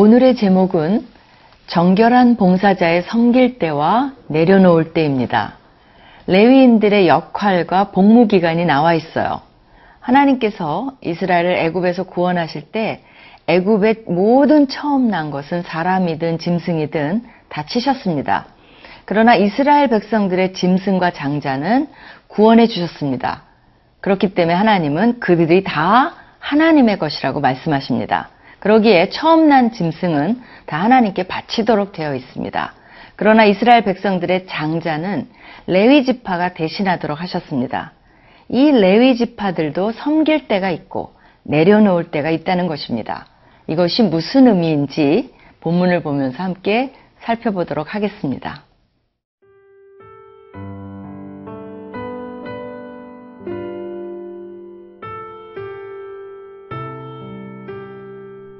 오늘의 제목은 정결한 봉사자의 섬길 때와 내려놓을 때입니다. 레위인들의 역할과 복무기간이 나와 있어요. 하나님께서 이스라엘을 애굽에서 구원하실 때 애굽의 모든 처음 난 것은 사람이든 짐승이든 다 치셨습니다. 그러나 이스라엘 백성들의 짐승과 장자는 구원해 주셨습니다. 그렇기 때문에 하나님은 그들이 다 하나님의 것이라고 말씀하십니다. 그러기에 처음 난 짐승은 다 하나님께 바치도록 되어 있습니다. 그러나 이스라엘 백성들의 장자는 레위 지파가 대신하도록 하셨습니다. 이 레위 지파들도 섬길 때가 있고 내려놓을 때가 있다는 것입니다. 이것이 무슨 의미인지 본문을 보면서 함께 살펴보도록 하겠습니다.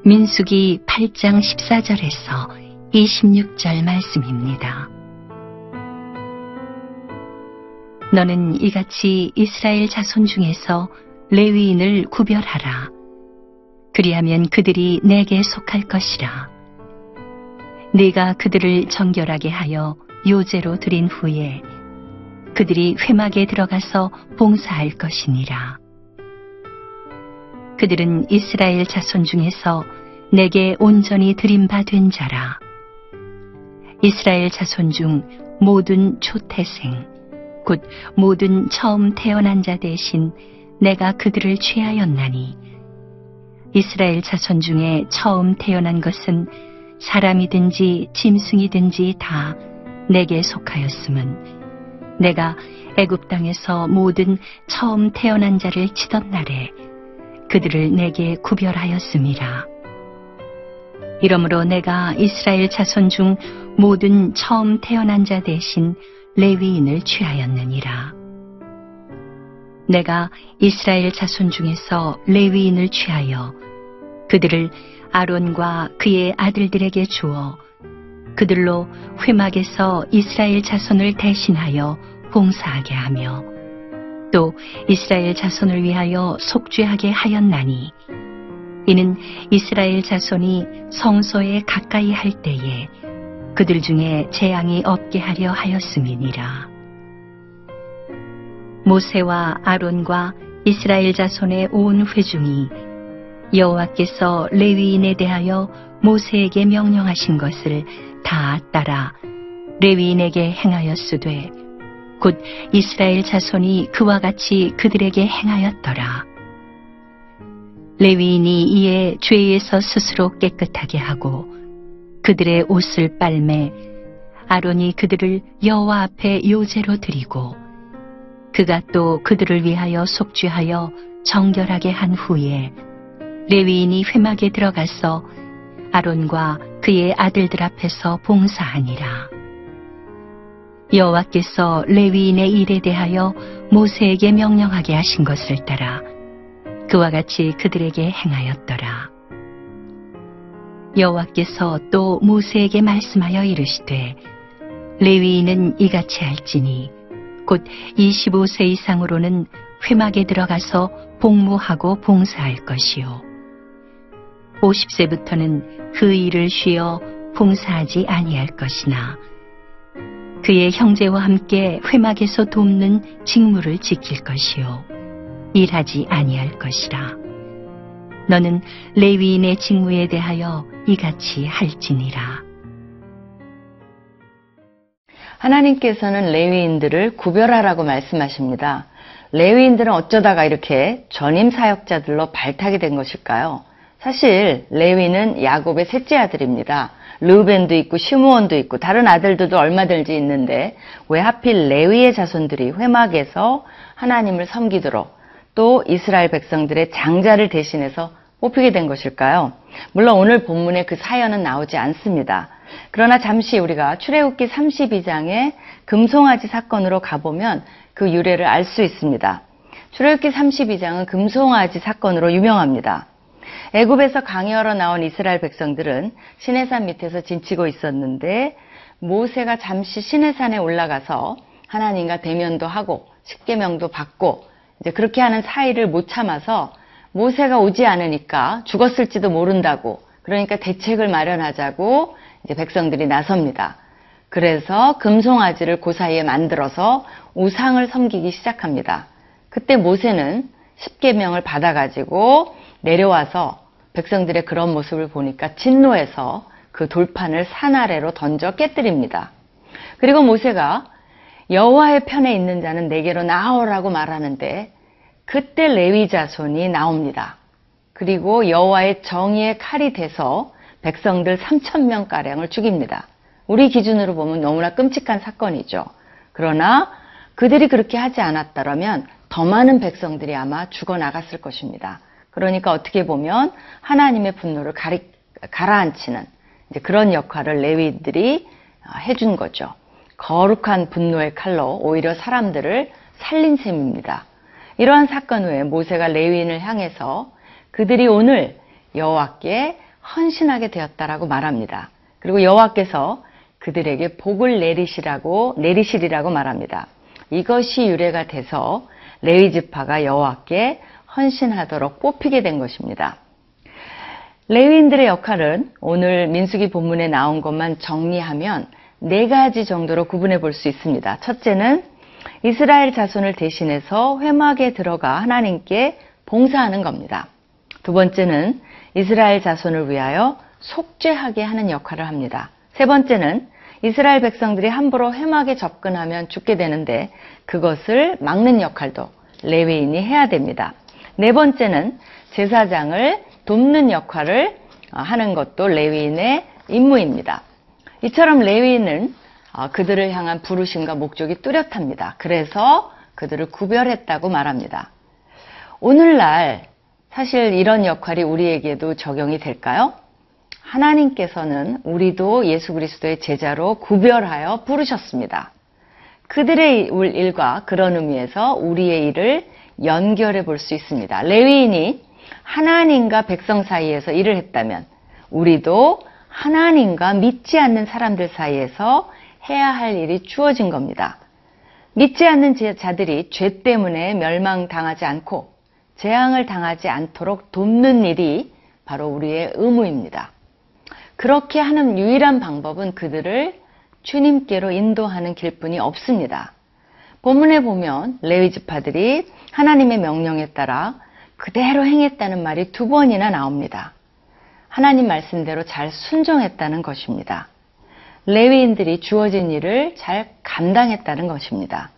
민수기 8장 14절에서 26절 말씀입니다. 너는 이같이 이스라엘 자손 중에서 레위인을 구별하라. 그리하면 그들이 내게 속할 것이라. 네가 그들을 정결하게 하여 요제로 드린 후에 그들이 회막에 들어가서 봉사할 것이니라. 그들은 이스라엘 자손 중에서 내게 온전히 드림받은 자라. 이스라엘 자손 중 모든 초태생, 곧 모든 처음 태어난 자 대신 내가 그들을 취하였나니, 이스라엘 자손 중에 처음 태어난 것은 사람이든지 짐승이든지 다 내게 속하였음은 내가 애굽 땅에서 모든 처음 태어난 자를 치던 날에 그들을 내게 구별하였음이라. 이러므로 내가 이스라엘 자손 중 모든 처음 태어난 자 대신 레위인을 취하였느니라. 내가 이스라엘 자손 중에서 레위인을 취하여 그들을 아론과 그의 아들들에게 주어 그들로 회막에서 이스라엘 자손을 대신하여 봉사하게 하며 또 이스라엘 자손을 위하여 속죄하게 하였나니, 이는 이스라엘 자손이 성소에 가까이 할 때에 그들 중에 재앙이 없게 하려 하였음이니라. 모세와 아론과 이스라엘 자손의 온 회중이 여호와께서 레위인에 대하여 모세에게 명령하신 것을 다 따라 레위인에게 행하였으되 곧 이스라엘 자손이 그와 같이 그들에게 행하였더라. 레위인이 이에 죄에서 스스로 깨끗하게 하고 그들의 옷을 빨매 아론이 그들을 여호와 앞에 요제로 드리고 그가 또 그들을 위하여 속죄하여 정결하게 한 후에 레위인이 회막에 들어가서 아론과 그의 아들들 앞에서 봉사하니라. 여호와께서 레위인의 일에 대하여 모세에게 명령하게 하신 것을 따라 그와 같이 그들에게 행하였더라. 여호와께서 또 모세에게 말씀하여 이르시되, 레위인은 이같이 할지니 곧 25세 이상으로는 회막에 들어가서 복무하고 봉사할 것이요 50세부터는 그 일을 쉬어 봉사하지 아니할 것이나 그의 형제와 함께 회막에서 돕는 직무를 지킬 것이요 일하지 아니할 것이라. 너는 레위인의 직무에 대하여 이같이 할지니라. 하나님께서는 레위인들을 구별하라고 말씀하십니다. 레위인들은 어쩌다가 이렇게 전임 사역자들로 발탁이 된 것일까요? 사실 레위는 야곱의 셋째 아들입니다. 르우벤도 있고 시므온도 있고 다른 아들들도 얼마든지 있는데 왜 하필 레위의 자손들이 회막에서 하나님을 섬기도록 또 이스라엘 백성들의 장자를 대신해서 뽑히게 된 것일까요? 물론 오늘 본문에 그 사연은 나오지 않습니다. 그러나 잠시 우리가 출애굽기 32장의 금송아지 사건으로 가보면 그 유래를 알 수 있습니다. 출애굽기 32장은 금송아지 사건으로 유명합니다. 애굽에서 강요하러 나온 이스라엘 백성들은 시내산 밑에서 진치고 있었는데 모세가 잠시 시내산에 올라가서 하나님과 대면도 하고 십계명도 받고 이제 그렇게 하는 사이를 못 참아서 모세가 오지 않으니까 죽었을지도 모른다고 그러니까 대책을 마련하자고 이제 백성들이 나섭니다. 그래서 금송아지를 그 사이에 만들어서 우상을 섬기기 시작합니다. 그때 모세는 십계명을 받아가지고 내려와서 백성들의 그런 모습을 보니까 진노해서 그 돌판을 산 아래로 던져 깨뜨립니다. 그리고 모세가 여호와의 편에 있는 자는 내게로 나오라고 말하는데 그때 레위 자손이 나옵니다. 그리고 여호와의 정의의 칼이 돼서 백성들 3,000명가량을 죽입니다. 우리 기준으로 보면 너무나 끔찍한 사건이죠. 그러나 그들이 그렇게 하지 않았다면 더 많은 백성들이 아마 죽어나갔을 것입니다. 그러니까 어떻게 보면 하나님의 분노를 가라앉히는 이제 그런 역할을 레위인들이 해준 거죠. 거룩한 분노의 칼로 오히려 사람들을 살린 셈입니다. 이러한 사건 후에 모세가 레위인을 향해서 그들이 오늘 여호와께 헌신하게 되었다라고 말합니다. 그리고 여호와께서 그들에게 복을 내리시리라고 말합니다. 이것이 유래가 돼서 레위 지파가 여호와께 헌신하도록 뽑히게 된 것입니다. 레위인들의 역할은 오늘 민수기 본문에 나온 것만 정리하면 4가지 정도로 구분해 볼 수 있습니다. 첫째는 이스라엘 자손을 대신해서 회막에 들어가 하나님께 봉사하는 겁니다. 두 번째는 이스라엘 자손을 위하여 속죄하게 하는 역할을 합니다. 세 번째는 이스라엘 백성들이 함부로 회막에 접근하면 죽게 되는데 그것을 막는 역할도 레위인이 해야 됩니다. 네 번째는 제사장을 돕는 역할을 하는 것도 레위인의 임무입니다. 이처럼 레위인은 그들을 향한 부르심과 목적이 뚜렷합니다. 그래서 그들을 구별했다고 말합니다. 오늘날 사실 이런 역할이 우리에게도 적용이 될까요? 하나님께서는 우리도 예수 그리스도의 제자로 구별하여 부르셨습니다. 그들의 일과 그런 의미에서 우리의 일을 연결해 볼 수 있습니다. 레위인이 하나님과 백성 사이에서 일을 했다면 우리도 하나님과 믿지 않는 사람들 사이에서 해야 할 일이 주어진 겁니다. 믿지 않는 자들이 죄 때문에 멸망당하지 않고 재앙을 당하지 않도록 돕는 일이 바로 우리의 의무입니다. 그렇게 하는 유일한 방법은 그들을 주님께로 인도하는 길뿐이 없습니다. 본문에 보면 레위 지파들이 하나님의 명령에 따라 그대로 행했다는 말이 2번이나 나옵니다. 하나님 말씀대로 잘 순종했다는 것입니다. 레위인들이 주어진 일을 잘 감당했다는 것입니다.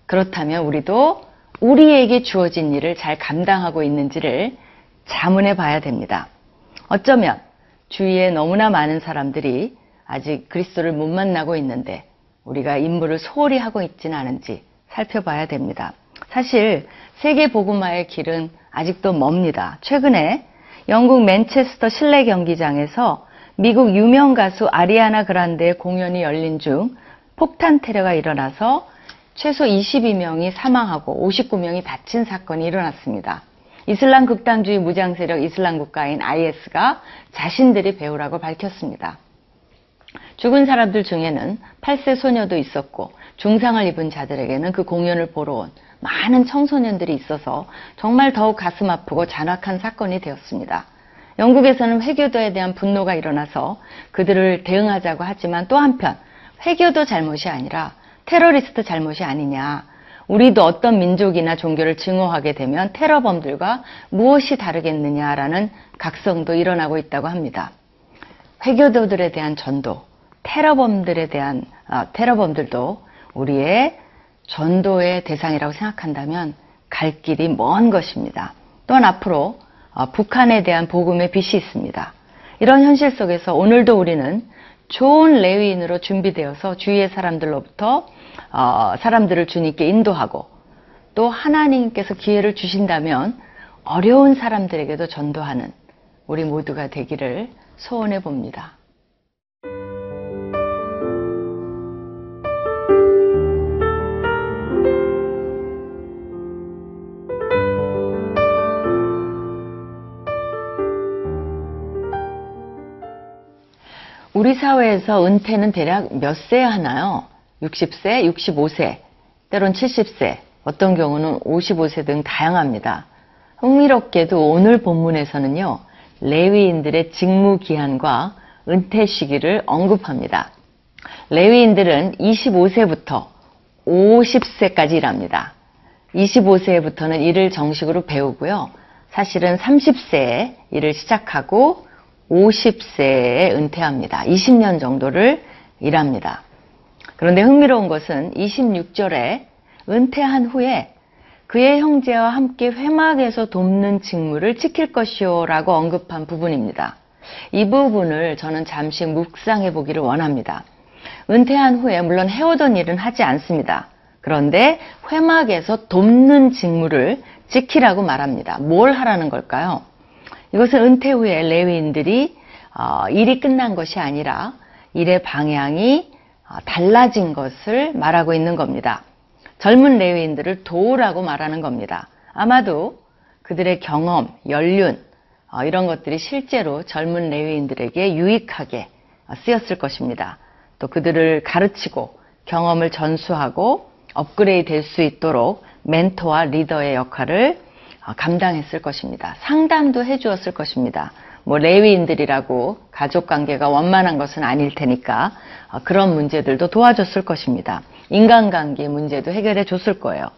그렇다면 우리도 우리에게 주어진 일을 잘 감당하고 있는지를 자문해 봐야 됩니다. 어쩌면 주위에 너무나 많은 사람들이 아직 그리스도를 못 만나고 있는데 우리가 임무를 소홀히 하고 있지는 않은지 살펴봐야 됩니다. 사실 세계 복음화의 길은 아직도 멉니다. 최근에 영국 맨체스터 실내 경기장에서 미국 유명 가수 아리아나 그란데의 공연이 열린 중 폭탄 테러가 일어나서 최소 22명이 사망하고 59명이 다친 사건이 일어났습니다. 이슬람 극단주의 무장 세력 이슬람 국가인 IS가 자신들이 배우라고 밝혔습니다. 죽은 사람들 중에는 8세 소녀도 있었고 중상을 입은 자들에게는 그 공연을 보러 온 많은 청소년들이 있어서 정말 더욱 가슴 아프고 잔악한 사건이 되었습니다. 영국에서는 회교도에 대한 분노가 일어나서 그들을 대응하자고 하지만 또 한편 회교도 잘못이 아니라 테러리스트 잘못이 아니냐. 우리도 어떤 민족이나 종교를 증오하게 되면 테러범들과 무엇이 다르겠느냐라는 각성도 일어나고 있다고 합니다. 회교도들에 대한 전도, 테러범들도 우리의 전도의 대상이라고 생각한다면 갈 길이 먼 것입니다. 또한 앞으로 북한에 대한 복음의 빛이 있습니다. 이런 현실 속에서 오늘도 우리는 좋은 레위인으로 준비되어서 주위의 사람들을 주님께 인도하고 또 하나님께서 기회를 주신다면 어려운 사람들에게도 전도하는 우리 모두가 되기를 소원해 봅니다. 우리 사회에서 은퇴는 대략 몇 세에 하나요? 60세, 65세, 때론 70세, 어떤 경우는 55세 등 다양합니다. 흥미롭게도 오늘 본문에서는요, 레위인들의 직무 기한과 은퇴 시기를 언급합니다. 레위인들은 25세부터 50세까지 일합니다. 25세부터는 일을 정식으로 배우고요. 사실은 30세에 일을 시작하고 50세에 은퇴합니다. 20년 정도를 일합니다. 그런데 흥미로운 것은 26절에 은퇴한 후에 그의 형제와 함께 회막에서 돕는 직무를 지킬 것이요 라고 언급한 부분입니다. 이 부분을 저는 잠시 묵상해 보기를 원합니다. 은퇴한 후에 물론 해오던 일은 하지 않습니다. 그런데 회막에서 돕는 직무를 지키라고 말합니다. 뭘 하라는 걸까요? 이것은 은퇴 후에 레위인들이 일이 끝난 것이 아니라 일의 방향이 달라진 것을 말하고 있는 겁니다. 젊은 레위인들을 도우라고 말하는 겁니다. 아마도 그들의 경험, 연륜 이런 것들이 실제로 젊은 레위인들에게 유익하게 쓰였을 것입니다. 또 그들을 가르치고 경험을 전수하고 업그레이드 될 수 있도록 멘토와 리더의 역할을 감당했을 것입니다. 상담도 해주었을 것입니다. 레위인들이라고 가족관계가 원만한 것은 아닐 테니까 그런 문제들도 도와줬을 것입니다. 인간관계 문제도 해결해 줬을 거예요.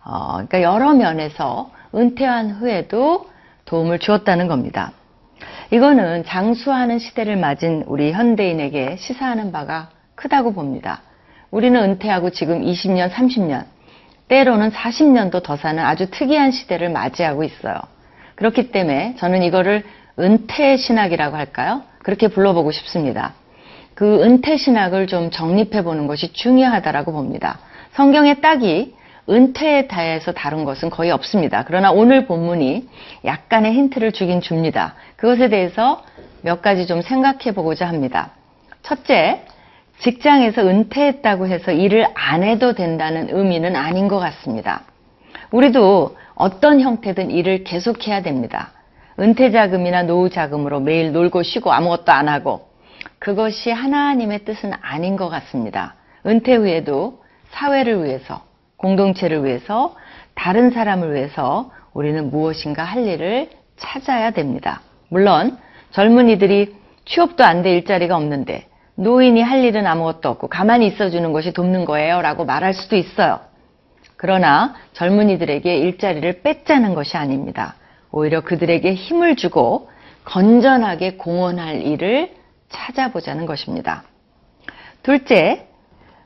그러니까 여러 면에서 은퇴한 후에도 도움을 주었다는 겁니다. 이거는 장수하는 시대를 맞은 우리 현대인에게 시사하는 바가 크다고 봅니다. 우리는 은퇴하고 지금 20년, 30년, 때로는 40년도 더 사는 아주 특이한 시대를 맞이하고 있어요. 그렇기 때문에 저는 이거를 은퇴 신학이라고 할까요? 그렇게 불러보고 싶습니다. 그 은퇴 신학을 좀 정립해 보는 것이 중요하다고 봅니다. 성경에 딱히 은퇴에 대해서 다룬 것은 거의 없습니다. 그러나 오늘 본문이 약간의 힌트를 주긴 줍니다. 그것에 대해서 몇 가지 좀 생각해 보고자 합니다. 첫째, 직장에서 은퇴했다고 해서 일을 안 해도 된다는 의미는 아닌 것 같습니다. 우리도 어떤 형태든 일을 계속해야 됩니다. 은퇴자금이나 노후자금으로 매일 놀고 쉬고 아무것도 안 하고 그것이 하나님의 뜻은 아닌 것 같습니다. 은퇴 후에도 사회를 위해서, 공동체를 위해서, 다른 사람을 위해서 우리는 무엇인가 할 일을 찾아야 됩니다. 물론 젊은이들이 취업도 안 돼 일자리가 없는데 노인이 할 일은 아무것도 없고 가만히 있어주는 것이 돕는 거예요 라고 말할 수도 있어요. 그러나 젊은이들에게 일자리를 뺏자는 것이 아닙니다. 오히려 그들에게 힘을 주고 건전하게 공헌할 일을 찾아보자는 것입니다. 둘째,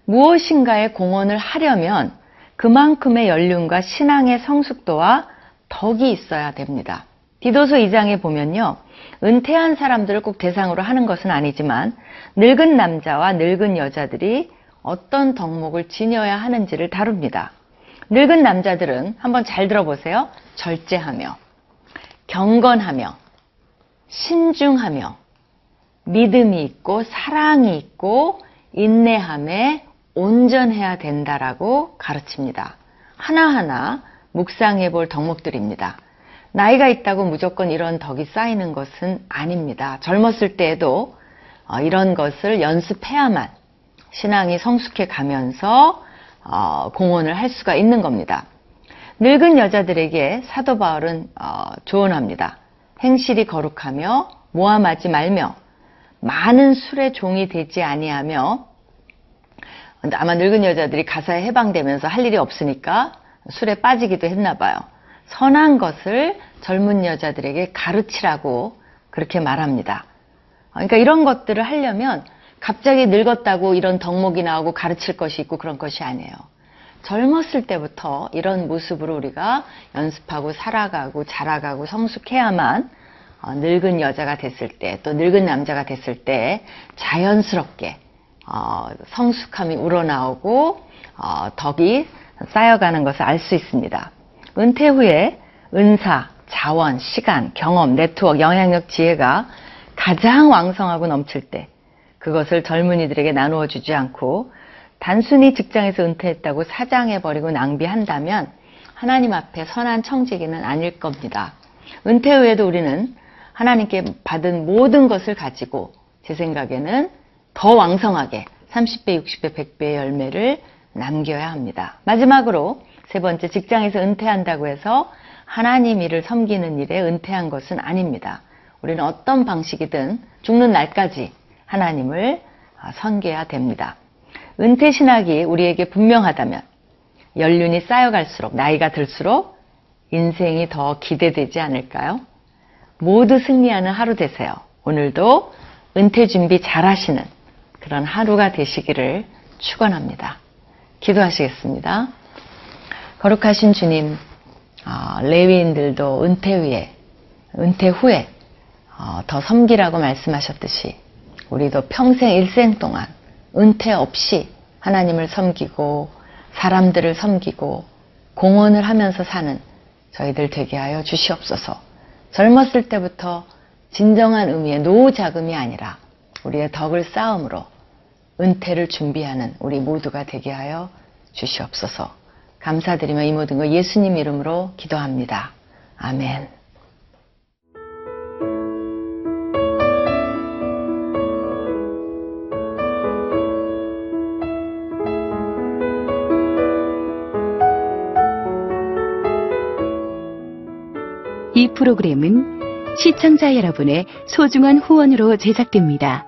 무엇인가에 공헌을 하려면 그만큼의 연륜과 신앙의 성숙도와 덕이 있어야 됩니다. 디도서 2장에 보면요. 은퇴한 사람들을 꼭 대상으로 하는 것은 아니지만 늙은 남자와 늙은 여자들이 어떤 덕목을 지녀야 하는지를 다룹니다. 늙은 남자들은 한번 잘 들어보세요. 절제하며, 경건하며, 신중하며, 믿음이 있고 사랑이 있고 인내함에 온전해야 된다라고 가르칩니다. 하나하나 묵상해 볼 덕목들입니다. 나이가 있다고 무조건 이런 덕이 쌓이는 것은 아닙니다. 젊었을 때에도 이런 것을 연습해야만 신앙이 성숙해 가면서 공헌을 할 수가 있는 겁니다. 늙은 여자들에게 사도 바울은 조언합니다. 행실이 거룩하며 모함하지 말며 많은 술의 종이 되지 아니하며, 아마 늙은 여자들이 가사에 해방되면서 할 일이 없으니까 술에 빠지기도 했나 봐요. 선한 것을 젊은 여자들에게 가르치라고 그렇게 말합니다. 그러니까 이런 것들을 하려면 갑자기 늙었다고 이런 덕목이 나오고 가르칠 것이 있고 그런 것이 아니에요. 젊었을 때부터 이런 모습으로 우리가 연습하고 살아가고 자라가고 성숙해야만 늙은 여자가 됐을 때 또 늙은 남자가 됐을 때 자연스럽게 성숙함이 우러나오고 덕이 쌓여가는 것을 알 수 있습니다. 은퇴 후에 은사, 자원, 시간, 경험, 네트워크, 영향력, 지혜가 가장 왕성하고 넘칠 때 그것을 젊은이들에게 나누어 주지 않고 단순히 직장에서 은퇴했다고 사장해버리고 낭비한다면 하나님 앞에 선한 청지기는 아닐 겁니다. 은퇴 후에도 우리는 하나님께 받은 모든 것을 가지고 제 생각에는 더 왕성하게 30배, 60배, 100배의 열매를 남겨야 합니다. 마지막으로 세 번째, 직장에서 은퇴한다고 해서 하나님 일을 섬기는 일에 은퇴한 것은 아닙니다. 우리는 어떤 방식이든 죽는 날까지 하나님을 섬겨야 됩니다. 은퇴 신학이 우리에게 분명하다면 연륜이 쌓여갈수록, 나이가 들수록 인생이 더 기대되지 않을까요? 모두 승리하는 하루 되세요. 오늘도 은퇴 준비 잘 하시는 그런 하루가 되시기를 축원합니다. 기도하시겠습니다. 거룩하신 주님, 레위인들도 은퇴 후에 더 섬기라고 말씀하셨듯이 우리도 평생 일생 동안 은퇴 없이 하나님을 섬기고 사람들을 섬기고 공헌을 하면서 사는 저희들 되게 하여 주시옵소서. 젊었을 때부터 진정한 의미의 노자금이 아니라 우리의 덕을 쌓음으로 은퇴를 준비하는 우리 모두가 되게 하여 주시옵소서. 감사드리며 이 모든 거 예수님 이름으로 기도합니다. 아멘. 이 프로그램은 시청자 여러분의 소중한 후원으로 제작됩니다.